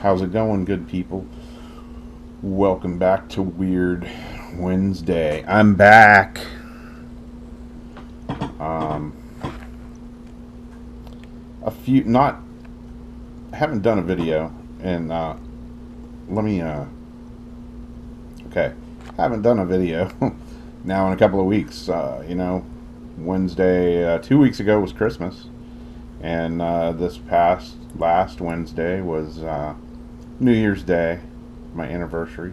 How's it going, good people? Welcome back to Weird Wednesday. I'm back. Um, not, haven't done a video, and let me, okay, haven't done a video now in a couple of weeks. Wednesday, 2 weeks ago was Christmas, and this past last Wednesday was New Year's Day, my anniversary,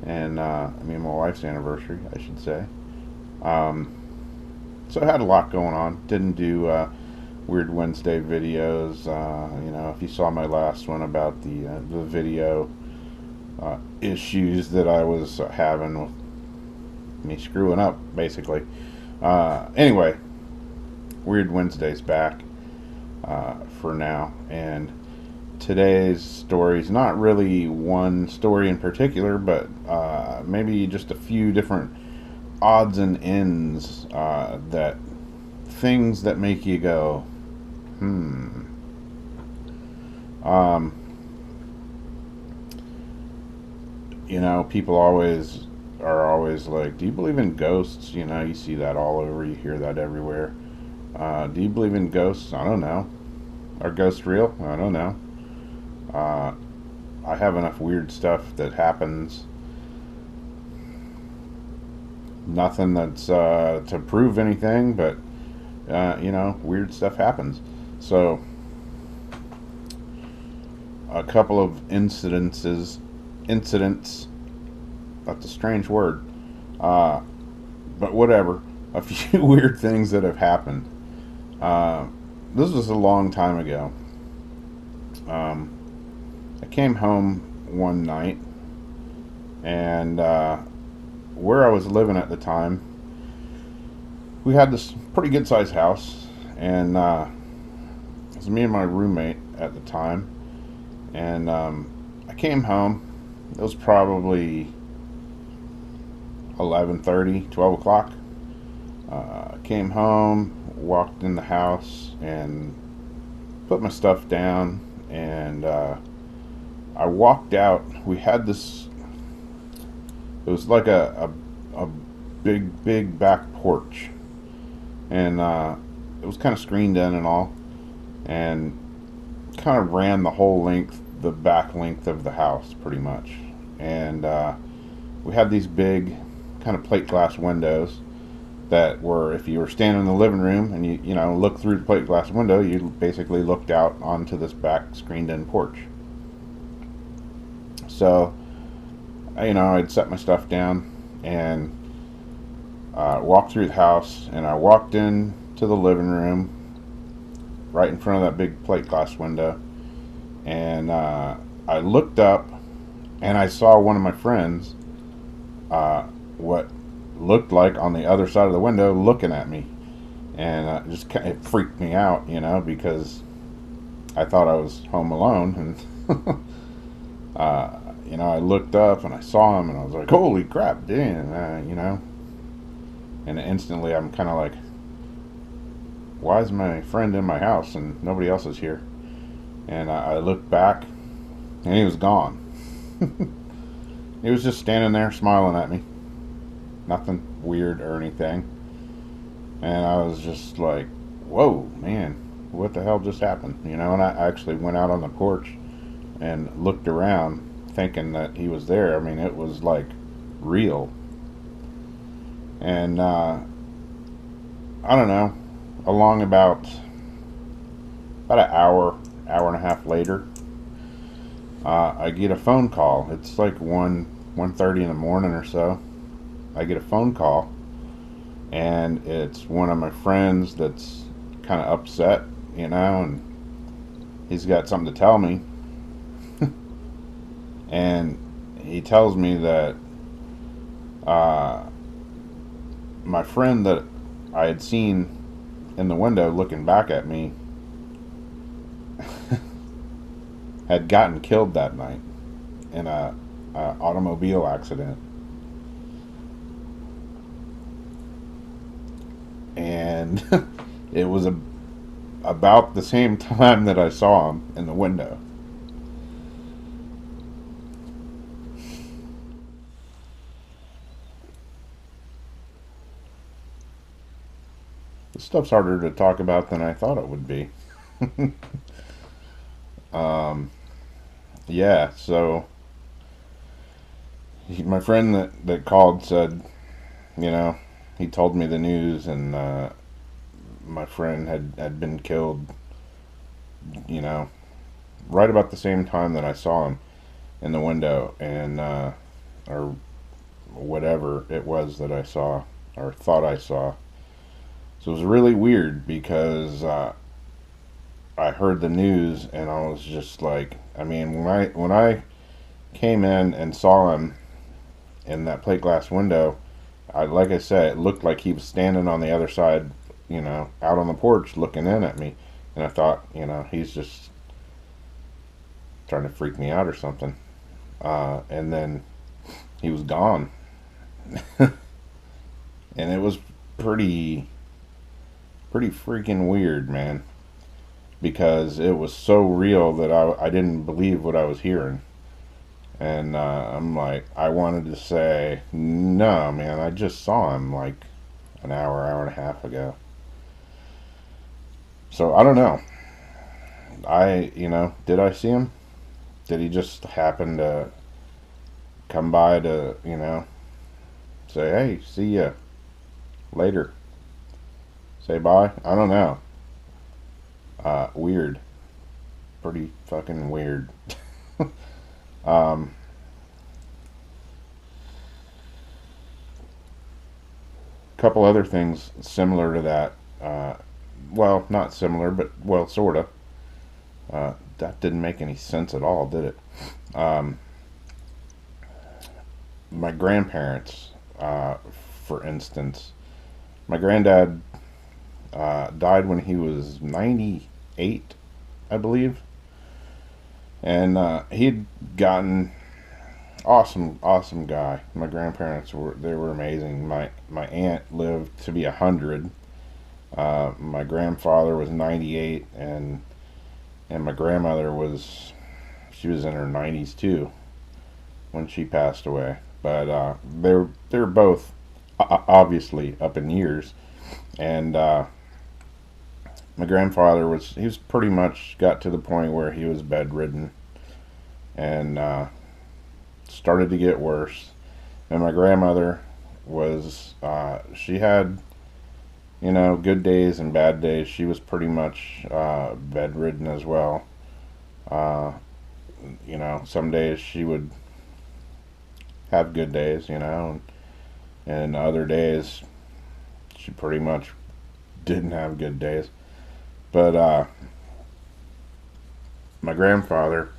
and my wife's anniversary, I should say. So I had a lot going on. Didn't do Weird Wednesday videos. If you saw my last one about the video issues that I was having with me screwing up, basically. Anyway, Weird Wednesday's back for now, and today's story is not really one story in particular, but maybe just a few different odds and ends, that things that make you go, hmm. People are always like, do you believe in ghosts? You see that all over, you hear that everywhere. Do you believe in ghosts? I don't know. Are ghosts real? I don't know. I have enough weird stuff that happens. Nothing that's to prove anything, but weird stuff happens. So a couple of incidents, that's a strange word, but whatever. A few weird things that have happened. This was a long time ago. I came home one night, and where I was living at the time, we had this pretty good sized house, and it was me and my roommate at the time. And I came home. It was probably 11:30, 12 o'clock. Came home, walked in the house, and put my stuff down, and I walked out. We had this, it was like a big back porch, and it was kind of screened in and all, and kind of ran the whole length, the back length of the house, pretty much. And we had these big kind of plate glass windows that were, if you were standing in the living room and you look through the plate glass window, you basically looked out onto this back screened in porch. So I'd set my stuff down and walked through the house, and I walked in to the living room right in front of that big plate glass window, and I looked up, and I saw one of my friends, what looked like on the other side of the window, looking at me, and it freaked me out, because I thought I was home alone, and I looked up and I saw him, and I was like, holy crap, damn, and instantly I'm kind of like, why is my friend in my house and nobody else is here? And I looked back, and he was gone. He was just standing there smiling at me. Nothing weird or anything. And I was just like, whoa, man, what the hell just happened? And I actually went out on the porch and looked around thinking that he was there. I mean, it was like real. And I don't know, along about an hour and a half later, I get a phone call. It's like 1:30 in the morning or so. I get a phone call, and it's one of my friends that's kind of upset, and he's got something to tell me. And he tells me that my friend that I had seen in the window looking back at me had gotten killed that night in a automobile accident. And it was about the same time that I saw him in the window. This stuff's harder to talk about than I thought it would be. um, yeah, so my friend that called said, you know, he told me the news, and my friend had been killed, you know, right about the same time that I saw him in the window, and or whatever it was that I saw or thought I saw. So it was really weird because I heard the news and I was just like, I mean, when I came in and saw him in that plate glass window, like I said, it looked like he was standing on the other side, out on the porch looking in at me, and I thought, he's just trying to freak me out or something. And then he was gone, and it was pretty pretty freaking weird, man, because it was so real that I didn't believe what I was hearing. And I'm like, I wanted to say, no, man, I just saw him like an hour and a half ago. So I don't know. Did I see him? Did he just happen to come by to, say, hey, see ya later? Say bye? I don't know. Weird. Pretty fucking weird. um, Couple other things similar to that. Well, not similar, but well, sorta. That didn't make any sense at all, did it? Um, my grandparents, for instance, my granddad died when he was 98, I believe, and he'd gotten awesome guy. My grandparents were amazing. My aunt lived to be 100. My grandfather was 98, and my grandmother she was in her 90s too when she passed away. But they're both obviously up in years, and my grandfather he was pretty much got to the point where he was bedridden, and started to get worse. And my grandmother she had, good days and bad days. She was pretty much bedridden as well. Uh, some days she would have good days, and other days she pretty much didn't have good days. But my grandfather,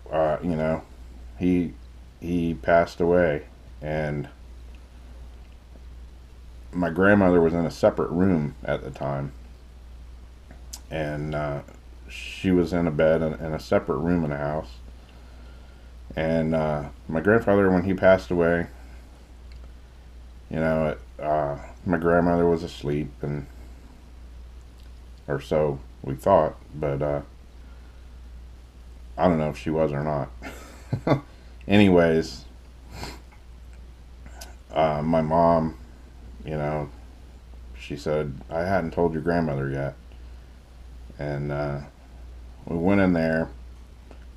uh, you know, he he passed away, and my grandmother was in a separate room at the time, and she was in a bed in a separate room in the house. And my grandfather, when he passed away, my grandmother was asleep, and or so we thought, but I don't know if she was or not. Anyways, my mom, you know, she said, I hadn't told your grandmother yet. And we went in there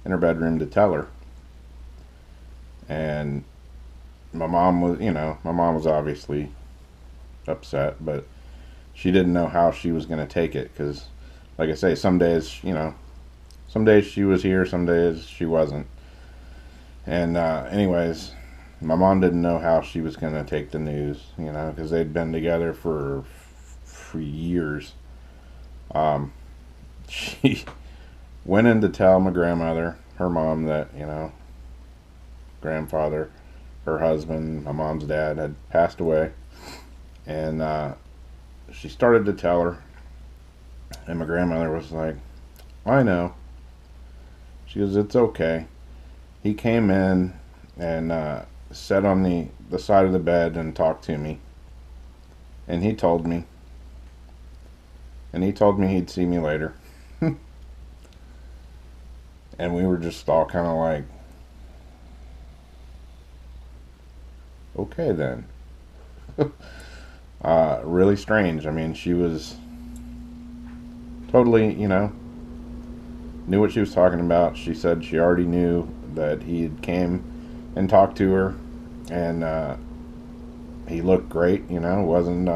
in her bedroom to tell her. And my mom was obviously upset, but she didn't know how she was going to take it because, like I say, some days she was here, some days she wasn't. And, anyways, my mom didn't know how she was going to take the news, because they'd been together for years. Um, she went in to tell my grandmother, her mom, that, grandfather, her husband, my mom's dad, had passed away. And she started to tell her, and my grandmother was like, I know. She goes, it's okay. He came in and sat on the side of the bed and talked to me. And he told me. And he told me he'd see me later. And we were just all kind of like, okay then. Really strange. I mean, she was totally, knew what she was talking about. She said she already knew that he had came and talked to her, and he looked great. Wasn't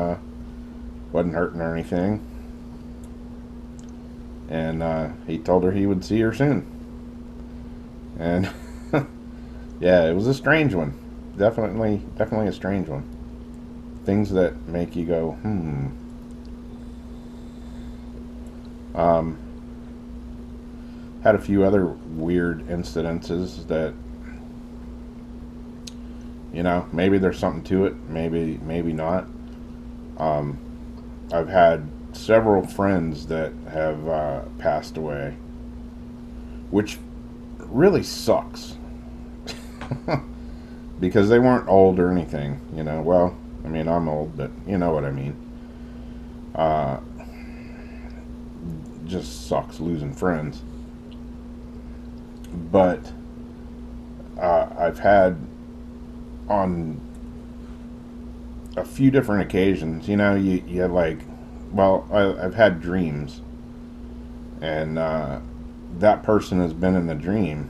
hurting or anything, and he told her he would see her soon. And yeah, it was a strange one. Definitely a strange one. Things that make you go, hmm. Um, Had a few other weird incidences that, maybe there's something to it, maybe not. Um, I've had several friends that have passed away, which really sucks because they weren't old or anything. Well, I mean, I'm old, but you know what I mean. Uh, just sucks losing friends. But I've had on a few different occasions, you have like, well, I've had dreams, and that person has been in the dream,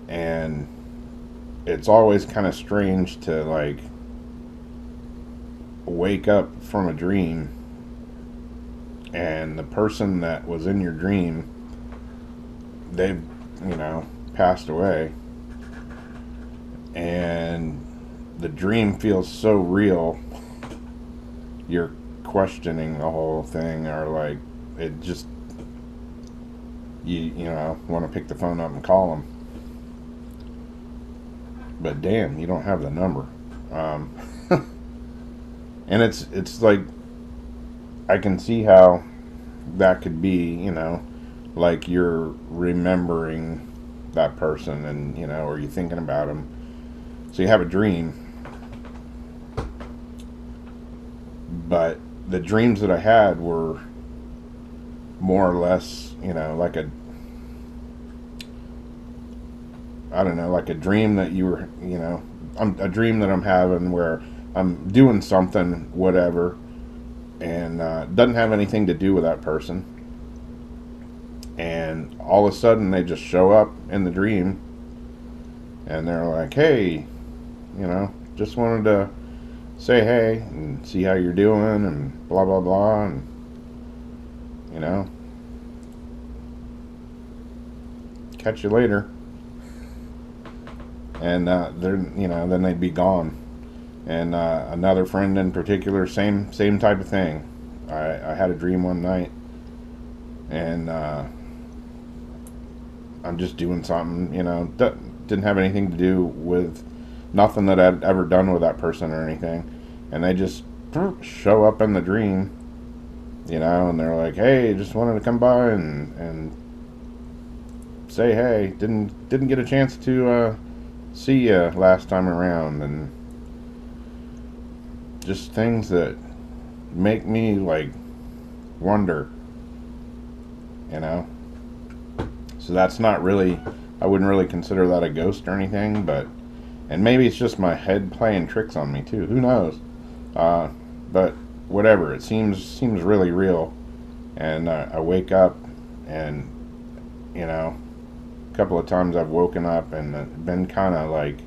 and it's always kind of strange to like wake up from a dream and the person that was in your dream, they've, passed away, and the dream feels so real, you're questioning the whole thing, or like it just, want to pick the phone up and call them, but damn, you don't have the number. um, and it's like, I can see how that could be, like you're remembering that person, and or you thinking about them, so you have a dream. But the dreams that I had were more or less, like a, I don't know, like a dream that you were, a dream that I'm having where I'm doing something, whatever, and doesn't have anything to do with that person, and all of a sudden they just show up in the dream, and they're like, hey, just wanted to say hey and see how you're doing, and blah blah blah, and catch you later, and they're, then they'd be gone. And another friend in particular, same type of thing. I had a dream one night, and I'm just doing something, didn't have anything to do with nothing that I'd ever done with that person or anything, and they just show up in the dream, and they're like, hey, just wanted to come by and say hey. Didn't get a chance to see you last time around, and just things that make me like wonder, you know. So that's not really, I wouldn't really consider that a ghost or anything, but, and maybe it's just my head playing tricks on me too. Who knows? But whatever. It seems really real, and I wake up, and a couple of times I've woken up and been kind of like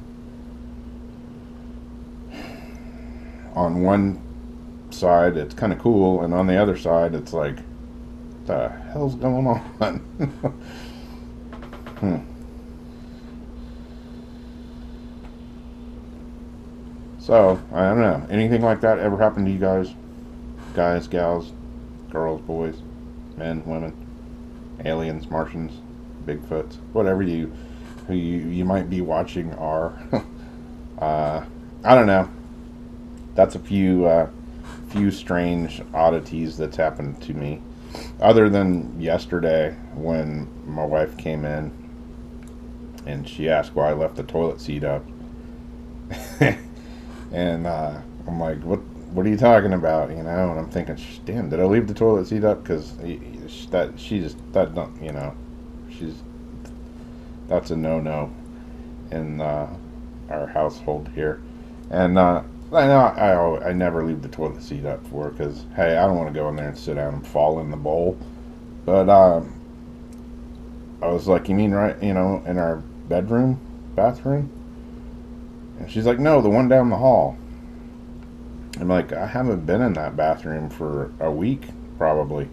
on one side it's kind of cool, and on the other side it's like, what the hell's going on? So I don't know. Anything like that ever happened to you guys? Guys, gals, girls, boys, men, women, aliens, Martians, Bigfoots, whatever you might be watching are. I don't know. That's a few strange oddities that's happened to me. Other than yesterday when my wife came in and she asked why I left the toilet seat up. And I'm like, what are you talking about? And I'm thinking, damn, did I leave the toilet seat up? Because that's a no-no in our household here. And I know I never leave the toilet seat up for her because, hey, I don't want to go in there and sit down and fall in the bowl. But I was like, you mean right, in our bathroom? And she's like, no, the one down the hall. I'm like, I haven't been in that bathroom for a week, probably.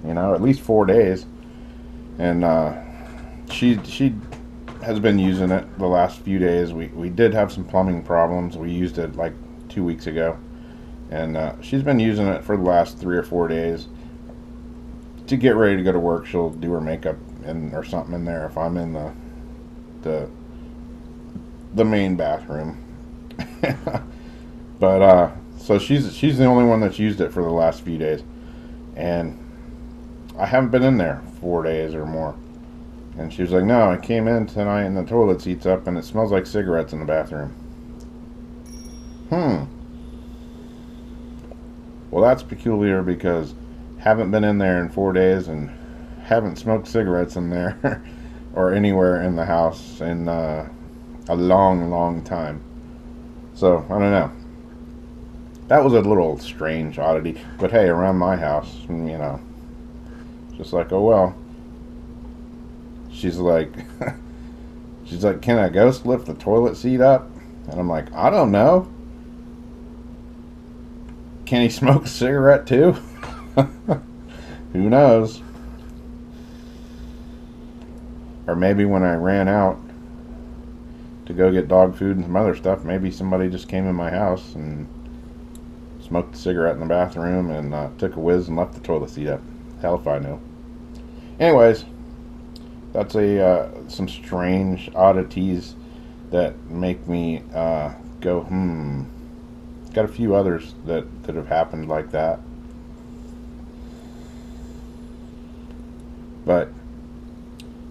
At least 4 days. And she has been using it the last few days. We did have some plumbing problems. We used it like 2 weeks ago. And she's been using it for the last 3 or 4 days. To get ready to go to work, she'll do her makeup or something in there if I'm in the the main bathroom. But so she's the only one that's used it for the last few days, and I haven't been in there 4 days or more. And she was like, "No, I came in tonight and the toilet seat's up and it smells like cigarettes in the bathroom." Well, that's peculiar because haven't been in there in 4 days and haven't smoked cigarettes in there or anywhere in the house in a long, long time. So I don't know. That was a little strange oddity, but hey, around my house, just like, oh well. She's like, can a ghost lift the toilet seat up? And I'm like, I don't know. Can he smoke a cigarette too? Who knows? Or maybe when I ran out to go get dog food and some other stuff, maybe somebody just came in my house and smoked a cigarette in the bathroom and took a whiz and left the toilet seat up. Hell if I know. Anyways, that's some strange oddities that make me go, Got a few others that have happened like that. But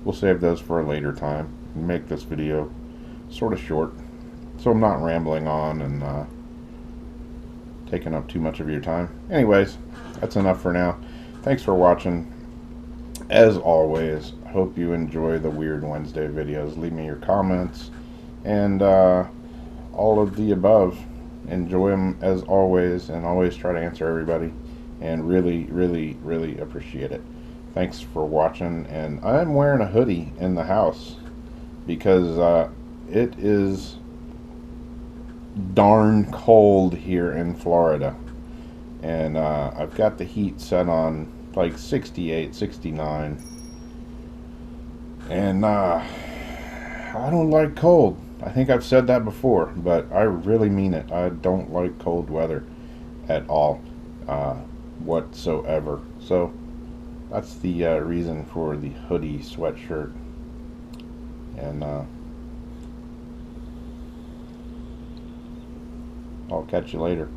we'll save those for a later time. Make this video sort of short, so I'm not rambling on and taking up too much of your time. Anyways, that's enough for now. Thanks for watching. As always, hope you enjoy the Weird Wednesday videos. Leave me your comments and all of the above. Enjoy them as always, and always try to answer everybody, and really, really, really appreciate it. Thanks for watching, and I'm wearing a hoodie in the house because it is darn cold here in Florida, and I've got the heat set on like 68, 69, and I don't like cold. I think I've said that before, but I really mean it. I don't like cold weather at all, whatsoever. So that's the reason for the hoodie sweatshirt. And I'll catch you later.